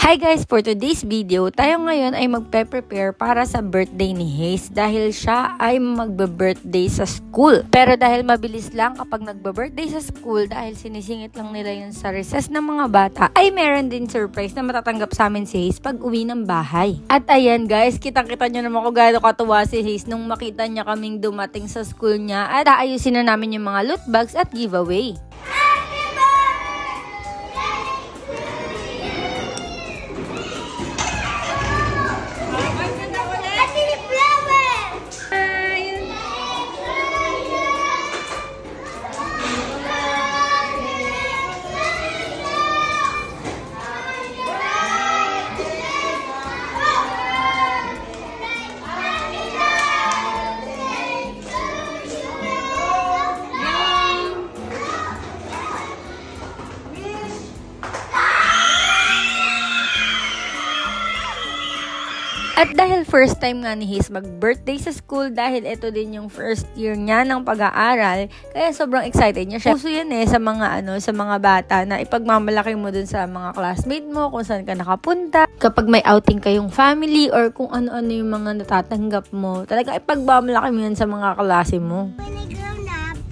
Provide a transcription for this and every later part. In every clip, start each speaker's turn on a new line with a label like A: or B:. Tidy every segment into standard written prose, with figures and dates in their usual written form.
A: Hi guys! For today's video, tayo ngayon ay magpe-prepare para sa birthday ni Hayes dahil siya ay magbe-birthday sa school. Pero dahil mabilis lang kapag nagbe-birthday sa school dahil sinisingit lang nila yun sa recess ng mga bata, ay meron din surprise na matatanggap sa amin si Hayes pag uwi ng bahay. At ayan guys, kitang-kita nyo naman kung gaano katuwa si Hayes nung makita niya kaming dumating sa school niya at aayusin na namin yung mga loot bags at giveaway. At dahil first time nga ni Hayes mag-birthday sa school dahil ito din yung first year niya ng pag-aaral, kaya sobrang excited niya siya. Puso yan sa mga bata na ipagmamalaki mo dun sa mga classmate mo, kung saan ka nakapunta. Kapag may outing kayong family or kung ano-ano yung mga natatanggap mo, talaga ipagmamalaki mo yan sa mga klase mo.
B: When I grown up,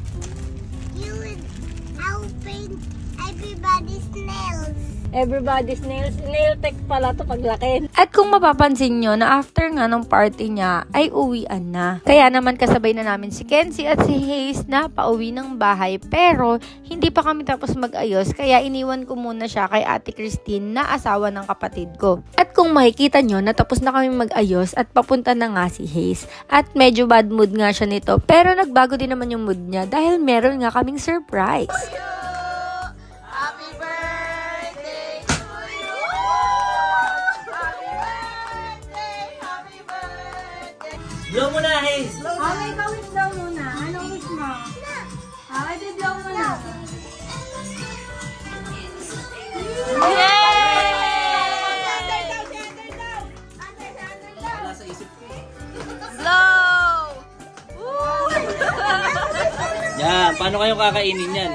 B: I'll paint everybody's nails.
A: Everybody's nails. Nail tech pala to paglaki. At kung mapapansin nyo na after nga nung party niya ay uwian na. Kaya naman kasabay na namin si Kenzie at si Hayes na pauwi ng bahay. Pero hindi pa kami tapos mag-ayos kaya iniwan ko muna siya kay Ate Christine na asawa ng kapatid ko. At kung makikita nyo natapos na kami mag-ayos at papunta na nga si Hayes. At medyo bad mood nga siya nito pero nagbago din naman yung mood niya dahil meron nga kaming surprise.
C: Blow mo na, Hayes!
D: Okay, wish daw muna. Anong wish mo? Okay, blow mo na.
C: Wala sa isip ko.
D: Blow!
C: Yan, paano kayo kakainin yan?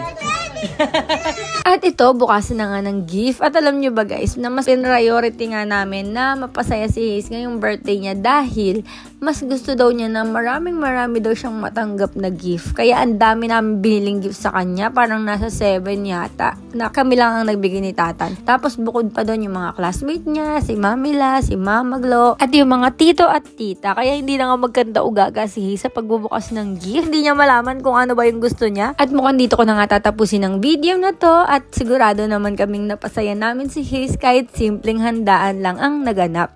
A: At ito, bukas na nga ng gift. At alam nyo ba guys, na mas priority nga namin na mapasaya si Hayes ngayong birthday niya dahil mas gusto daw niya na marami daw siyang matanggap na gift. Kaya ang dami namin biniling gift sa kanya, parang nasa 7 yata, na kami lang ang nagbigay ni Tatan. Tapos bukod pa doon yung mga classmate niya, si Mamila, si Mama Glo, at yung mga tito at tita. Kaya hindi na nga magkanda ugaga si Hayes sa pagbubukas ng gift. Hindi niya malaman kung ano ba yung gusto niya. At mukhang dito ko na nga tatapusin ang video na to at sigurado naman kaming napasaya namin si Hayes kahit simpleng handaan lang ang naganap.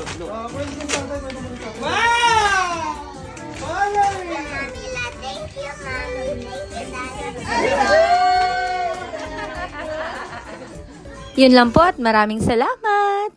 B: Thank you, Mommy. Thank you, Daddy.
A: Yun lang po at maraming salamat!